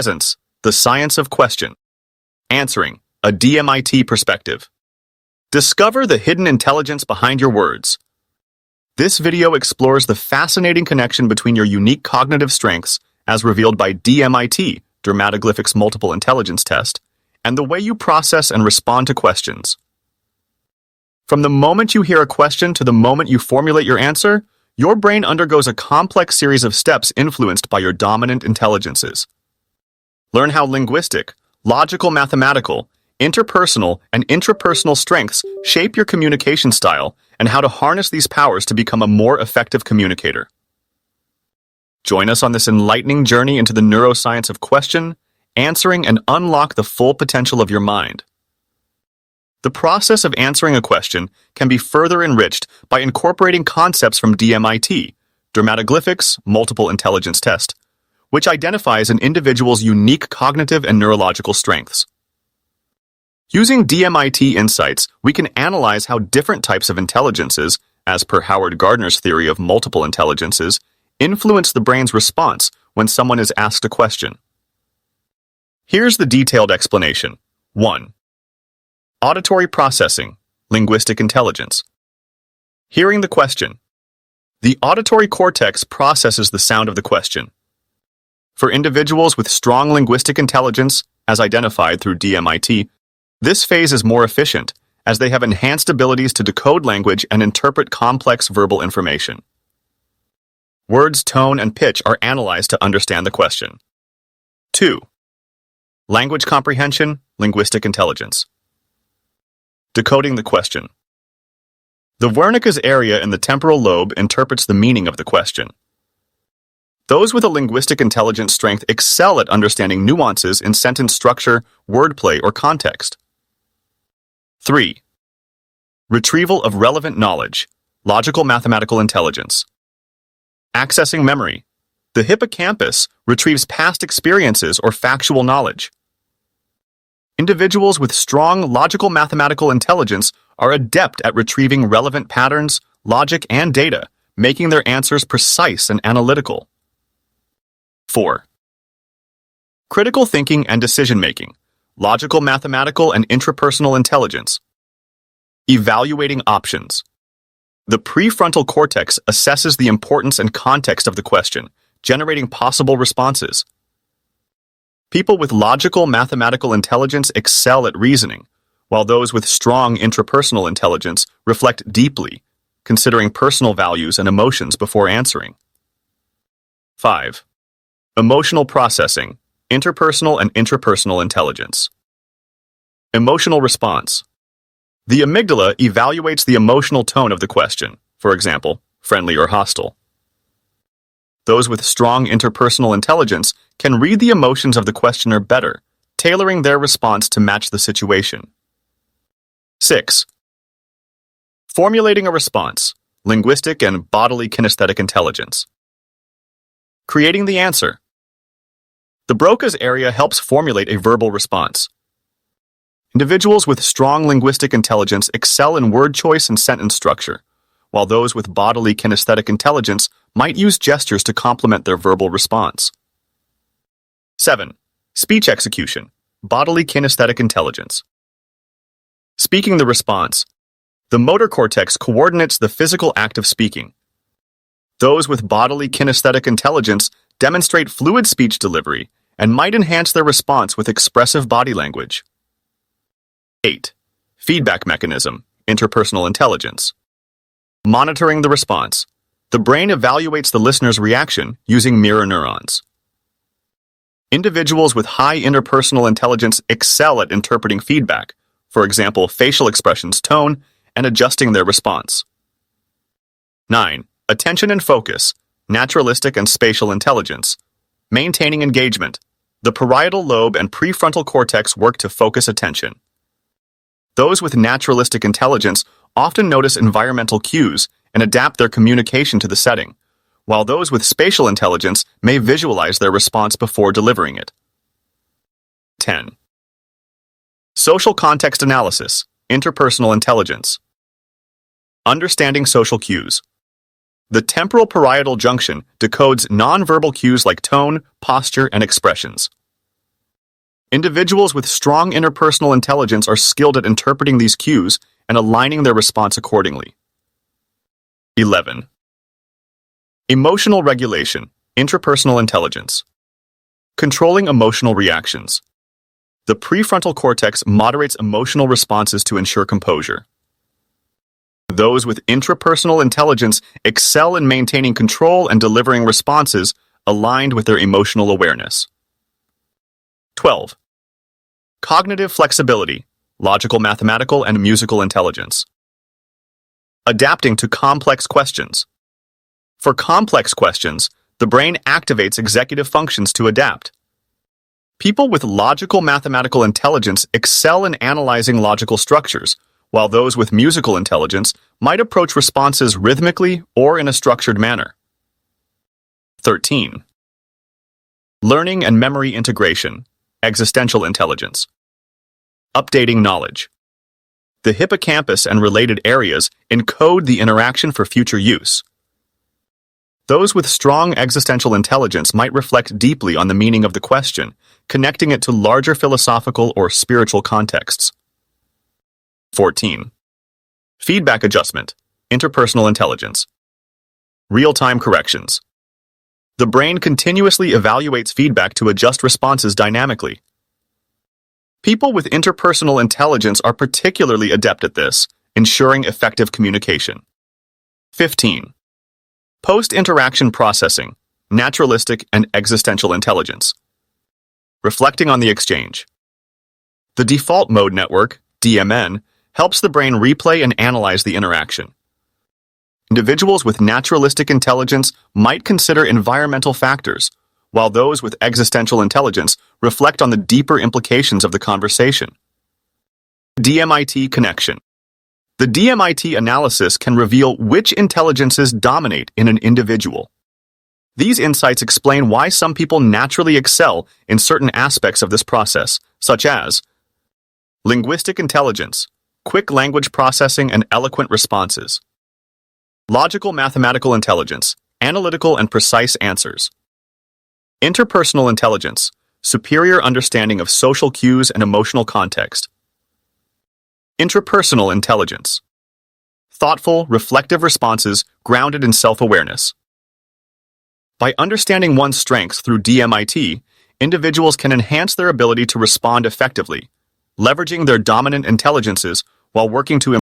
Presence, the science of question. Answering, a DMIT perspective. Discover the hidden intelligence behind your words. This video explores the fascinating connection between your unique cognitive strengths, as revealed by DMIT, Dermatoglyphics Multiple Intelligence Test, and the way you process and respond to questions. From the moment you hear a question to the moment you formulate your answer, your brain undergoes a complex series of steps influenced by your dominant intelligences. Learn how linguistic, logical, mathematical, interpersonal, and intrapersonal strengths shape your communication style and how to harness these powers to become a more effective communicator. Join us on this enlightening journey into the neuroscience of question, answering, and unlock the full potential of your mind. The process of answering a question can be further enriched by incorporating concepts from DMIT, Dermatoglyphics Multiple Intelligence Test, which identifies an individual's unique cognitive and neurological strengths. Using DMIT insights, we can analyze how different types of intelligences, as per Howard Gardner's theory of multiple intelligences, influence the brain's response when someone is asked a question. Here's the detailed explanation. 1. Auditory processing, linguistic intelligence. Hearing the question. The auditory cortex processes the sound of the question. For individuals with strong linguistic intelligence, as identified through DMIT, this phase is more efficient, as they have enhanced abilities to decode language and interpret complex verbal information. Words, tone, and pitch are analyzed to understand the question. 2. Language comprehension, linguistic intelligence. Decoding the question. The Wernicke's area in the temporal lobe interprets the meaning of the question. Those with a linguistic intelligence strength excel at understanding nuances in sentence structure, wordplay, or context. 3. Retrieval of relevant knowledge, logical mathematical intelligence. Accessing memory. The hippocampus retrieves past experiences or factual knowledge. Individuals with strong logical mathematical intelligence are adept at retrieving relevant patterns, logic, and data, making their answers precise and analytical. 4. Critical thinking and decision-making, logical mathematical and intrapersonal intelligence. Evaluating options. The prefrontal cortex assesses the importance and context of the question, generating possible responses. People with logical mathematical intelligence excel at reasoning, while those with strong intrapersonal intelligence reflect deeply, considering personal values and emotions before answering. 5. Emotional processing, interpersonal and intrapersonal intelligence. Emotional response. The amygdala evaluates the emotional tone of the question, for example, friendly or hostile. Those with strong interpersonal intelligence can read the emotions of the questioner better, tailoring their response to match the situation. 6. Formulating a response, linguistic and bodily kinesthetic intelligence. Creating the answer. The Broca's area helps formulate a verbal response. Individuals with strong linguistic intelligence excel in word choice and sentence structure, while those with bodily kinesthetic intelligence might use gestures to complement their verbal response. 7. Speech execution, bodily kinesthetic intelligence. Speaking the response. The motor cortex coordinates the physical act of speaking. Those with bodily kinesthetic intelligence demonstrate fluid speech delivery and might enhance their response with expressive body language. 8. Feedback mechanism, interpersonal intelligence. Monitoring the response. The brain evaluates the listener's reaction using mirror neurons. Individuals with high interpersonal intelligence excel at interpreting feedback, for example, facial expressions, tone, and adjusting their response. 9. Attention and focus, naturalistic and spatial intelligence. Maintaining engagement. The parietal lobe and prefrontal cortex work to focus attention. Those with naturalistic intelligence often notice environmental cues and adapt their communication to the setting, while those with spatial intelligence may visualize their response before delivering it. 10. Social context analysis, interpersonal intelligence. Understanding social cues. The temporal parietal junction decodes nonverbal cues like tone, posture, and expressions. Individuals with strong interpersonal intelligence are skilled at interpreting these cues and aligning their response accordingly. 11. Emotional regulation, intrapersonal intelligence. Controlling emotional reactions. The prefrontal cortex moderates emotional responses to ensure composure. Those with intrapersonal intelligence excel in maintaining control and delivering responses aligned with their emotional awareness. 12. Cognitive flexibility, logical, mathematical, and musical intelligence. Adapting to complex questions. For complex questions, the brain activates executive functions to adapt. People with logical mathematical intelligence excel in analyzing logical structures, while those with musical intelligence might approach responses rhythmically or in a structured manner. 13. Learning and memory integration, existential intelligence. Updating knowledge. The hippocampus and related areas encode the interaction for future use. Those with strong existential intelligence might reflect deeply on the meaning of the question, connecting it to larger philosophical or spiritual contexts. 14. Feedback adjustment, interpersonal intelligence. Real-time corrections. The brain continuously evaluates feedback to adjust responses dynamically. People with interpersonal intelligence are particularly adept at this, ensuring effective communication. 15. Post-interaction processing, naturalistic and existential intelligence. Reflecting on the exchange. The default mode network, DMN, helps the brain replay and analyze the interaction. Individuals with naturalistic intelligence might consider environmental factors, while those with existential intelligence reflect on the deeper implications of the conversation. DMIT connection. The DMIT analysis can reveal which intelligences dominate in an individual. These insights explain why some people naturally excel in certain aspects of this process, such as linguistic intelligence, quick language processing and eloquent responses. Logical mathematical intelligence, analytical and precise answers. Interpersonal intelligence, superior understanding of social cues and emotional context. Intrapersonal intelligence, thoughtful, reflective responses grounded in self-awareness. By understanding one's strengths through DMIT, individuals can enhance their ability to respond effectively, leveraging their dominant intelligences while working to